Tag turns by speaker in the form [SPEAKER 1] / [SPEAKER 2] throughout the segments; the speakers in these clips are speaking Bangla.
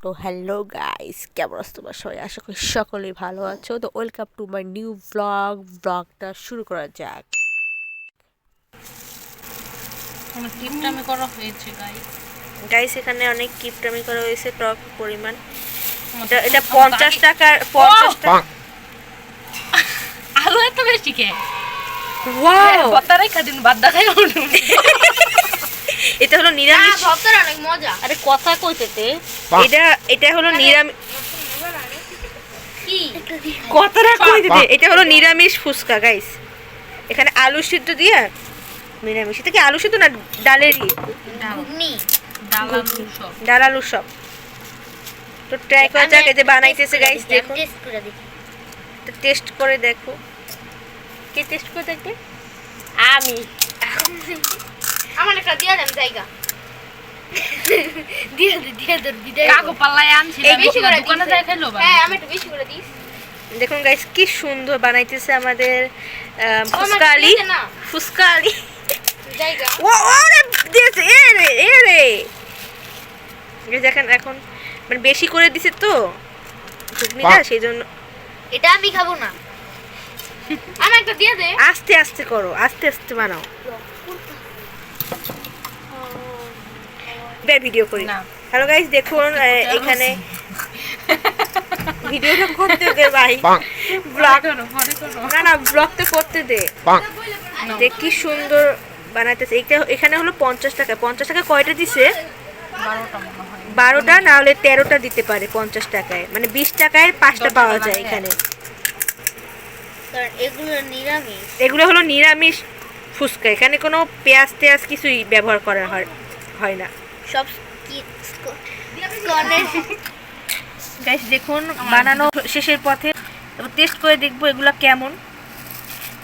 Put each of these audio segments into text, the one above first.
[SPEAKER 1] তো হ্যালো গাইস, কেমন আছো তোমরা সবাই? আশা করি সকলেই ভালো আছো। তো ওয়েলকাম টু মাই নিউ ব্লগটা শুরু করা যাক।
[SPEAKER 2] কিপটামি করা হয়েছে গাইস।
[SPEAKER 1] গাইস এখানে অনেক কিপটামি করা হয়েছে, টক পরিমাণ। এটা 50 টাকার 50 টাকা।
[SPEAKER 2] আলু এত বেশি কে?
[SPEAKER 1] ওয়াও,
[SPEAKER 2] বতারাই খাদিন বাদ দেখাই উঠুন।
[SPEAKER 1] এটা হলো নিরামিষ।
[SPEAKER 2] বতার অনেক মজা। আরে কথা কইতেতে
[SPEAKER 1] এটা হলো নিরামিষ।
[SPEAKER 2] কি
[SPEAKER 1] কথাটা কইতে, এটা হলো নিরামিষ ফুচকা গাইস। এখানে আলু সিদ্ধ দিয়ে নিরামিষ। এটা কি আলু সিদ্ধ না ডালেরই?
[SPEAKER 2] ঘুগনি ডাল আলু সব।
[SPEAKER 1] ডাল আলু সব। তো ট্রাই করা যাক। এই যে বানাইতেছে গাইস, দেখো।
[SPEAKER 2] টেস্ট করে দেখি।
[SPEAKER 1] তো টেস্ট করে দেখো। কে টেস্ট করে দেখবে?
[SPEAKER 2] আমি আমার একটা দিয়া দেন জায়গা। দিয়ে দে বিদায়। কাগো পাল্লাই আনছি না, বেশি করে দোকানে যাই খাইলো বা। হ্যাঁ, আমি একটু বেশি করে দিস।
[SPEAKER 1] দেখুন গাইস কি সুন্দর বানাইতেছে আমাদের ফুচকা আলী। ফুচকা আলী
[SPEAKER 2] জায়গা।
[SPEAKER 1] ও ওরে দিয়েছে, এ রে এ রে। দেখেন এখন মানে বেশি করে দিছে তো ঘুগনিটা, সেইজন্য।
[SPEAKER 2] এটা আমি খাবো না। আমার একটা দিয়ে দে।
[SPEAKER 1] আস্তে আস্তে করো, আস্তে আস্তে বানাও। ভিডিও করি না। হ্যালো গাইস, দেখুন এখানে ভিডিওটা করতে দে ভাই। ব্লগ না না, ব্লগ তো করতে দে। দেখ কি সুন্দর বানাইতেছে। এখানে হলো 50 টাকা। 50 টাকা কয়টা দিছে? 12টা না হলে 13টা দিতে পারে 50 টাকায়। মানে 20 টাকায় 5টা পাওয়া যায় এখানে। এগুলো হলো নিরামিষ ফুচকা। এখানে কোনো পেঁয়াজ টেয়াজ কিছুই ব্যবহার করা হয় না।
[SPEAKER 2] সব
[SPEAKER 1] গাইস দেখুন বানানো শেষের পথে। তারপর টেস্ট করে দেখবো এগুলা কেমন।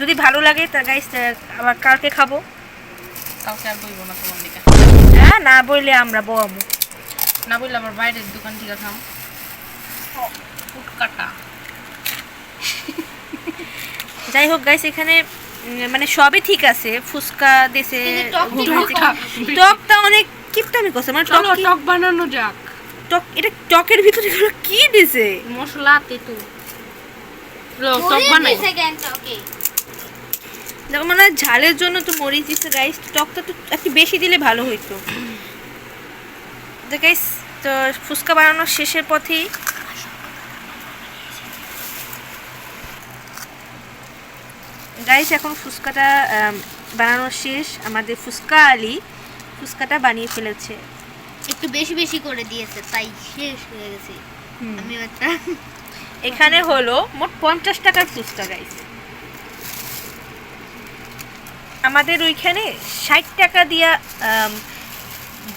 [SPEAKER 1] যদি ভালো লাগে তা গাইস আবার কালকে খাবো।
[SPEAKER 2] কালকে আর বইবো না তোমার দিকে।
[SPEAKER 1] হ্যাঁ, না বইলে আমরা বমু।
[SPEAKER 2] না বললে আবার বাইরের দোকান থেকে খাম। ফুটকাটা।
[SPEAKER 1] যাই হোক গাইস, এখানে মানে সবই ঠিক আছে। ফুচকা দিছে, টকটা অনেক কিপটামি করছে। মানে
[SPEAKER 2] টক বানানো যাক।
[SPEAKER 1] টক, এটা টকের ভিতরে এগুলো কি দিছে?
[SPEAKER 2] মশলা তেতু টক বানাই।
[SPEAKER 1] দেখো মনে হয় ঝালের জন্য তো মরিচ দিচ্ছে গাইস। টকটা তো একটু বেশি দিলে ভালো হইতো। তো গাইস, তো ফুচকা বানানোর শেষের পথেই গাইস এখন ফুচকাটা বানানো শেষ। আমাদের ফুচকা আলী ফুচকাটা বানিয়ে ফেলেছে।
[SPEAKER 2] একটু বেশি বেশি করে দিয়েছে তাই শেষ হয়ে গেছে। আমি একটা
[SPEAKER 1] এখানে হলো মোট 50 টাকার ফুচকা গাইস। আমাদের ওইখানে 60 টাকা দিয়া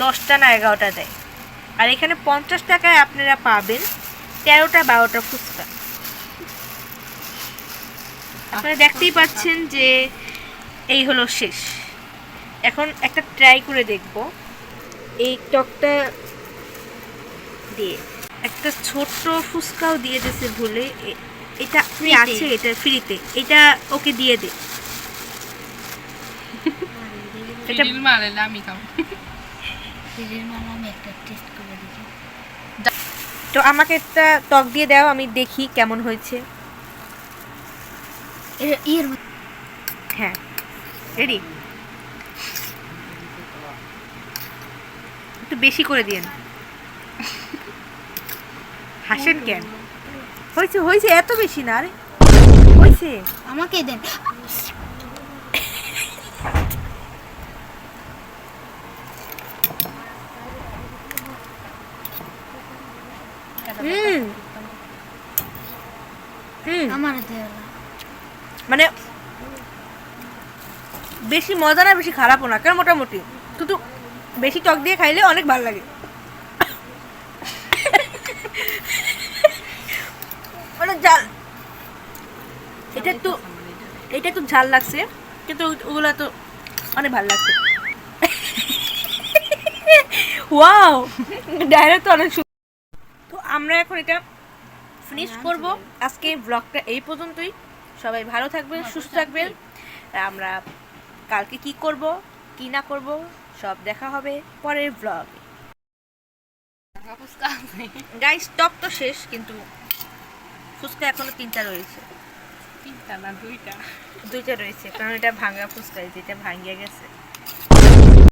[SPEAKER 1] 10টা না 11টা দেয়। আর এখানে 50 টাকায় আপনারা পাবেন 13টা 12টা ফুচকা। আপনারা দেখতেই পাচ্ছেন যে এই হলো শেষ। এখন একটা ট্রাই করে দেখব এই টকটা দিয়ে। একটা ছোট্ট ফুচকাও দিয়ে দিয়েছে ভুলে। এটা ফ্রি আছে, এটা ফ্রিতে। এটা ওকে দিয়ে দে।
[SPEAKER 2] এটা মারলে আমি খাবো। ফ্রিজের মাল আমি একটা টেস্ট করে দেখি।
[SPEAKER 1] তো আমাকে একটা টক দিয়ে দাও, আমি দেখি কেমন হয়েছে। হ্যাঁ, রেডি। একটু বেশি করে দিন। হাসেন কেন? হয়েছে হয়েছে, এত বেশি না। আরে হয়েছে।
[SPEAKER 2] আমাকে দেন। আমার
[SPEAKER 1] মানে বেশি মজা না, বেশি খারাপও না, কারণ মোটামুটি কিন্তু বেশি টক দিয়ে খাইলে অনেক ভালো লাগে। মানে ঝাল, এটা একটু ঝাল লাগছে, কিন্তু ওগুলা তো অনেক ভালো লাগছে। ওয়াও, ডায়লগ তো অনেক সুন্দর। তো আমরা এখন এটা ফিনিশ করব। আজকে ব্লগটা এই পর্যন্তই। সবাই ভালো থাকবেন, সুস্থ থাকবেন। আমরা কালকে কি করব কি না করব সব দেখা হবে পরের ব্লগে।
[SPEAKER 2] ফুচকা আছে
[SPEAKER 1] গাইস টক তো শেষ, কিন্তু ফুচকা এখনো 3টা রয়েছে।
[SPEAKER 2] 3টা না 2টা।
[SPEAKER 1] 2টা রয়েছে, কারণ এটা ভাঙা ফুচকা, যেটা ভাঙিয়ে গেছে।